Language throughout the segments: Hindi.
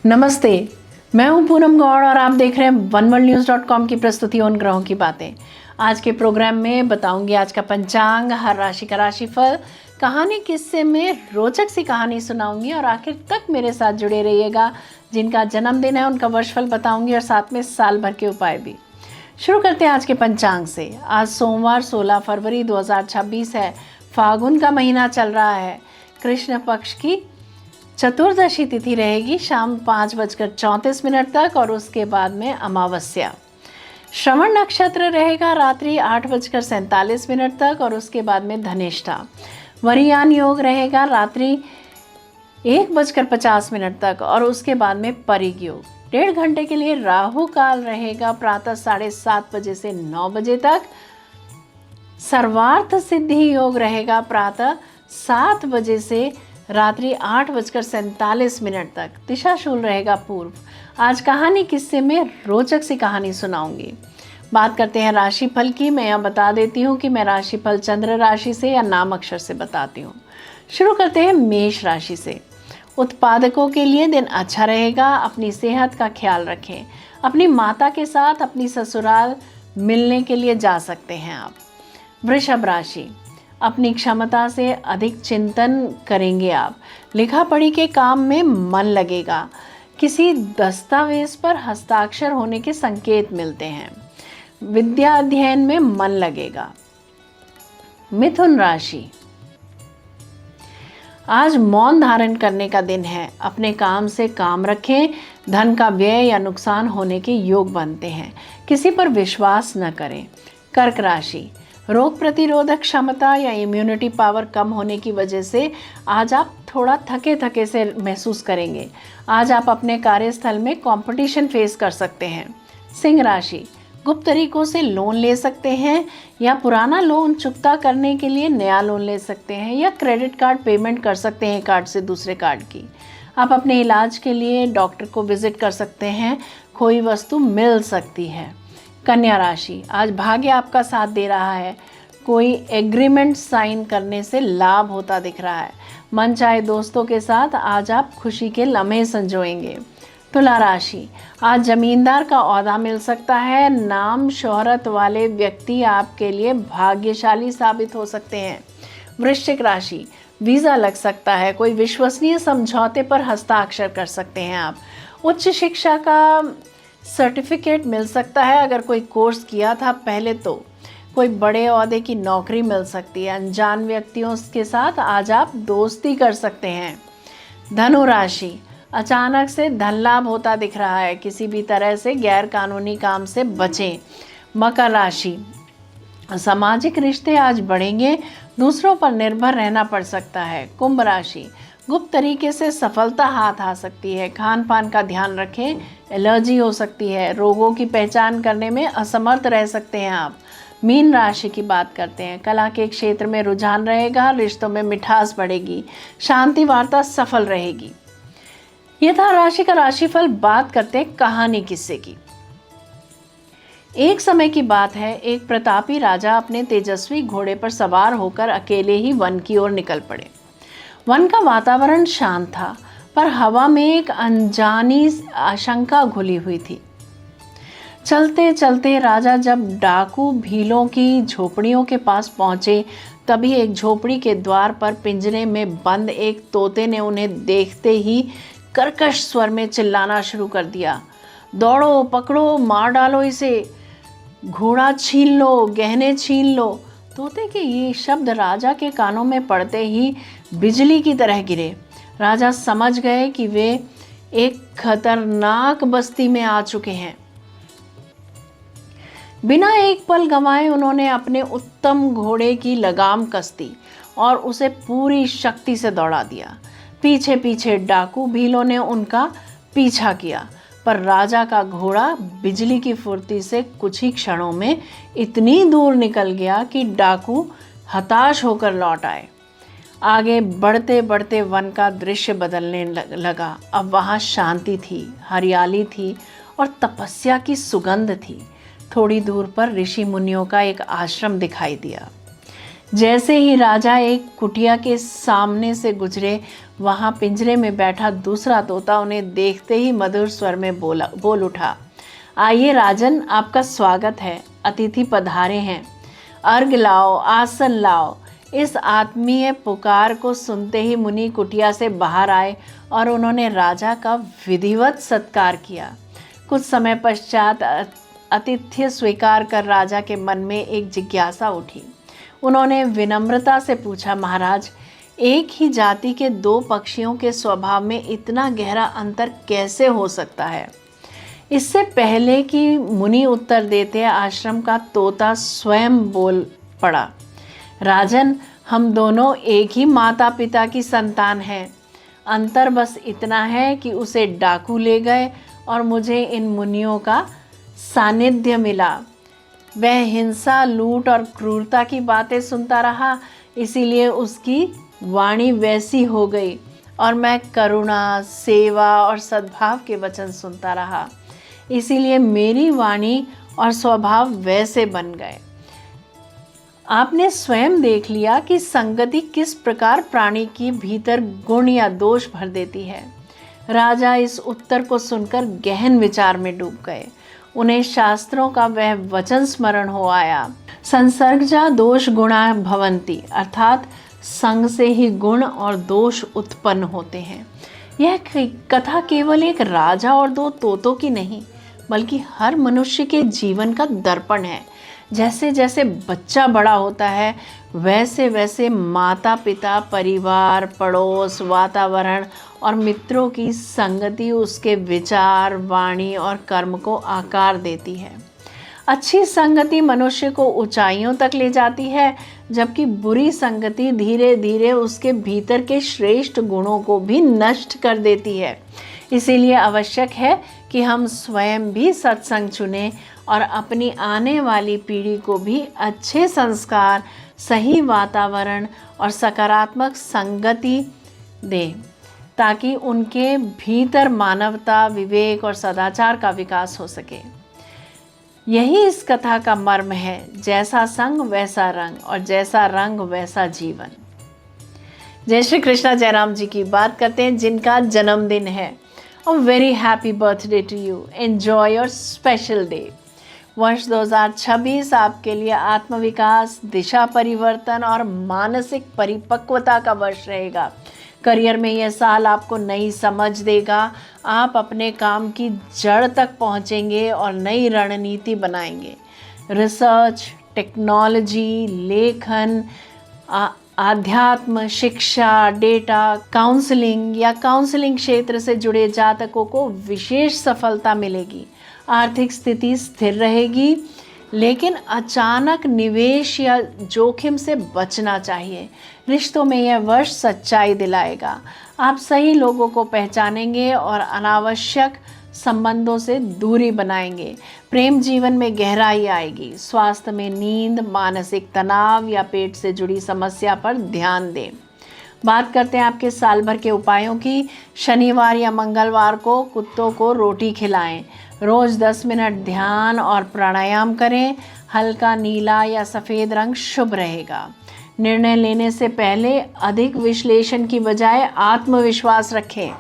नमस्ते, मैं हूं पूनम गौड़ और आप देख रहे हैं oneworldnews.com की प्रस्तुति उन ग्रहों की बातें। आज के प्रोग्राम में बताऊंगी आज का पंचांग, हर राशि का राशिफल, कहानी किस्से में रोचक सी कहानी सुनाऊंगी और आखिर तक मेरे साथ जुड़े रहिएगा। जिनका जन्मदिन है उनका वर्षफल बताऊंगी और साथ में साल भर के उपाय भी। शुरू करते हैं आज के पंचांग से। आज सोमवार 16 फरवरी 2026 है। फागुन का महीना चल रहा है। कृष्ण पक्ष की चतुर्दशी तिथि रहेगी शाम 5:34 तक और उसके बाद में अमावस्या। श्रवण नक्षत्र रहेगा रात्रि 8:47 तक और उसके बाद में धनिष्ठा। वरियान योग रहेगा रात्रि 1:50 तक और उसके बाद में परिग योग। 1.5 घंटे के लिए राहु काल रहेगा प्रातः 7:30 बजे से 9 बजे तक। सर्वार्थ सिद्धि योग रहेगा प्रातः 7 बजे से रात्रि 8:47 तक। दिशाशूल रहेगा पूर्व। आज कहानी किस्से में रोचक सी कहानी सुनाऊंगी। बात करते हैं राशिफल की। मैं यहाँ बता देती हूँ कि मैं राशिफल चंद्र राशि से या नाम अक्षर से बताती हूँ। शुरू करते हैं मेष राशि से। उत्पादकों के लिए दिन अच्छा रहेगा। अपनी सेहत का ख्याल रखें। अपनी माता के साथ अपनी ससुराल मिलने के लिए जा सकते हैं आप। वृषभ राशि, अपनी क्षमता से अधिक चिंतन करेंगे आप। लिखा पढ़ी के काम में मन लगेगा। किसी दस्तावेज पर हस्ताक्षर होने के संकेत मिलते हैं। विद्या अध्ययन में मन लगेगा। मिथुन राशि, आज मौन धारण करने का दिन है। अपने काम से काम रखें। धन का व्यय या नुकसान होने के योग बनते हैं। किसी पर विश्वास न करें। कर्क राशि, रोग प्रतिरोधक क्षमता या इम्यूनिटी पावर कम होने की वजह से आज आप थोड़ा थके थके से महसूस करेंगे। आज आप अपने कार्यस्थल में कंपटीशन फेस कर सकते हैं। सिंह राशि, गुप्त तरीकों से लोन ले सकते हैं या पुराना लोन चुकता करने के लिए नया लोन ले सकते हैं या क्रेडिट कार्ड पेमेंट कर सकते हैं कार्ड से दूसरे कार्ड की। आप अपने इलाज के लिए डॉक्टर को विजिट कर सकते हैं। खोई वस्तु मिल सकती है। कन्या राशि, आज भाग्य आपका साथ दे रहा है। कोई एग्रीमेंट साइन करने से लाभ होता दिख रहा है। मनचाहे दोस्तों के साथ आज आप खुशी के लम्हे संजोएंगे। तुला राशि, आज जमींदार का ओहदा मिल सकता है। नाम शोहरत वाले व्यक्ति आपके लिए भाग्यशाली साबित हो सकते हैं। वृश्चिक राशि, वीज़ा लग सकता है। कोई विश्वसनीय समझौते पर हस्ताक्षर कर सकते हैं आप। उच्च शिक्षा का सर्टिफिकेट मिल सकता है। अगर कोई कोर्स किया था पहले तो कोई बड़े ओहदे की नौकरी मिल सकती है। अनजान व्यक्तियों के साथ आज आप दोस्ती कर सकते हैं। धनु राशि, अचानक से धन लाभ होता दिख रहा है। किसी भी तरह से गैर कानूनी काम से बचें। मकर राशि, सामाजिक रिश्ते आज बढ़ेंगे। दूसरों पर निर्भर रहना पड़ सकता है। कुंभ राशि, गुप्त तरीके से सफलता हाथ आ सकती है। खान पान का ध्यान रखें। एलर्जी हो सकती है। रोगों की पहचान करने में असमर्थ रह सकते हैं आप। मीन राशि की बात करते हैं। कला के क्षेत्र में रुझान रहेगा। रिश्तों में मिठास बढ़ेगी। शांति वार्ता सफल रहेगी। यह था राशि का राशिफल। बात करते हैं कहानी किस्से की। एक समय की बात है, एक प्रतापी राजा अपने तेजस्वी घोड़े पर सवार होकर अकेले ही वन की ओर निकल पड़े। वन का वातावरण शांत था पर हवा में एक अनजानी आशंका घुली हुई थी। चलते चलते राजा जब डाकू भीलों की झोपड़ियों के पास पहुंचे तभी एक झोपड़ी के द्वार पर पिंजरे में बंद एक तोते ने उन्हें देखते ही कर्कश स्वर में चिल्लाना शुरू कर दिया। दौड़ो, पकड़ो, मार डालो इसे, घोड़ा छीन लो, गहने छीन लो। तोते के ये शब्द राजा के कानों में पड़ते ही बिजली की तरह गिरे। राजा समझ गए कि वे एक खतरनाक बस्ती में आ चुके हैं। बिना एक पल गंवाए उन्होंने अपने उत्तम घोड़े की लगाम कस दी और उसे पूरी शक्ति से दौड़ा दिया। पीछे पीछे डाकू भीलों ने उनका पीछा किया पर राजा का घोड़ा बिजली की फुर्ती से कुछ ही क्षणों में इतनी दूर निकल गया कि डाकू हताश होकर लौट आए। आगे बढ़ते बढ़ते वन का दृश्य बदलने लगा। अब वहाँ शांति थी, हरियाली थी और तपस्या की सुगंध थी। थोड़ी दूर पर ऋषि मुनियों का एक आश्रम दिखाई दिया। जैसे ही राजा एक कुटिया के सामने से गुजरे, वहाँ पिंजरे में बैठा दूसरा तोता उन्हें देखते ही मधुर स्वर में बोल उठा, आइए राजन, आपका स्वागत है, अतिथि पधारे हैं, अर्घ लाओ, आसन लाओ। इस आत्मीय पुकार को सुनते ही मुनि कुटिया से बाहर आए और उन्होंने राजा का विधिवत सत्कार किया। कुछ समय पश्चात आतिथ्य स्वीकार कर राजा के मन में एक जिज्ञासा उठी। उन्होंने विनम्रता से पूछा, महाराज, एक ही जाति के दो पक्षियों के स्वभाव में इतना गहरा अंतर कैसे हो सकता है? इससे पहले कि मुनि उत्तर देते, आश्रम का तोता स्वयं बोल पड़ा, राजन, हम दोनों एक ही माता पिता की संतान हैं। अंतर बस इतना है कि उसे डाकू ले गए और मुझे इन मुनियों का सानिध्य मिला। वह हिंसा, लूट और क्रूरता की बातें सुनता रहा, इसीलिए उसकी वाणी वैसी हो गई और मैं करुणा, सेवा और सद्भाव के वचन सुनता रहा, इसीलिए मेरी वाणी और स्वभाव वैसे बन गए। आपने स्वयं देख लिया कि संगति किस प्रकार प्राणी के भीतर गुण या दोष भर देती है। राजा इस उत्तर को सुनकर गहन विचार में डूब गए। उन्हें शास्त्रों का वह वचन स्मरण हो आया, संसर्गजा दोष गुणा भवन्ति, अर्थात संग से ही गुण और दोष उत्पन्न होते हैं। यह कथा केवल एक राजा और दो तोतों की नहीं, बल्कि हर मनुष्य के जीवन का दर्पण है। जैसे जैसे बच्चा बड़ा होता है, वैसे वैसे माता पिता, परिवार, पड़ोस, वातावरण और मित्रों की संगति उसके विचार, वाणी और कर्म को आकार देती है। अच्छी संगति मनुष्य को ऊंचाइयों तक ले जाती है, जबकि बुरी संगति धीरे धीरे उसके भीतर के श्रेष्ठ गुणों को भी नष्ट कर देती है। इसीलिए आवश्यक है कि हम स्वयं भी सत्संग चुनें और अपनी आने वाली पीढ़ी को भी अच्छे संस्कार, सही वातावरण और सकारात्मक संगति दें, ताकि उनके भीतर मानवता, विवेक और सदाचार का विकास हो सके। यही इस कथा का मर्म है, जैसा संग वैसा रंग और जैसा रंग वैसा जीवन। जय श्री कृष्णा। जयराम जी की बात करते हैं जिनका जन्मदिन है। A very happy birthday to you. Enjoy your special day. वर्ष 2026 आपके लिए आत्मविकास, दिशा परिवर्तन और मानसिक परिपक्वता का वर्ष रहेगा। करियर में यह साल आपको नई समझ देगा। आप अपने काम की जड़ तक पहुंचेंगे और नई रणनीति बनाएंगे। रिसर्च, टेक्नोलॉजी, लेखन, आध्यात्म, शिक्षा, डेटा, काउंसलिंग या काउंसलिंग क्षेत्र से जुड़े जातकों को विशेष सफलता मिलेगी। आर्थिक स्थिति स्थिर रहेगी, लेकिन अचानक निवेश या जोखिम से बचना चाहिए। रिश्तों में यह वर्ष सच्चाई दिलाएगा। आप सही लोगों को पहचानेंगे और अनावश्यक संबंधों से दूरी बनाएंगे। प्रेम जीवन में गहराई आएगी। स्वास्थ्य में नींद, मानसिक तनाव या पेट से जुड़ी समस्या पर ध्यान दें। बात करते हैं आपके साल भर के उपायों की। शनिवार या मंगलवार को कुत्तों को रोटी खिलाएं। रोज़ 10 मिनट ध्यान और प्राणायाम करें। हल्का नीला या सफ़ेद रंग शुभ रहेगा। निर्णय लेने से पहले अधिक विश्लेषण की बजाय आत्मविश्वास रखें।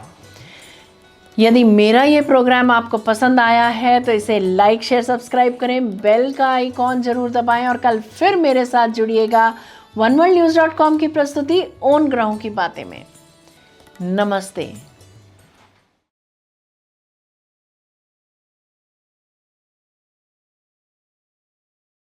यदि मेरा ये प्रोग्राम आपको पसंद आया है तो इसे लाइक, शेयर, सब्सक्राइब करें, बेल का आइकॉन जरूर दबाएं और कल फिर मेरे साथ जुड़िएगा oneworldnews.com की प्रस्तुति ओन ग्रहों की बातें में। नमस्ते।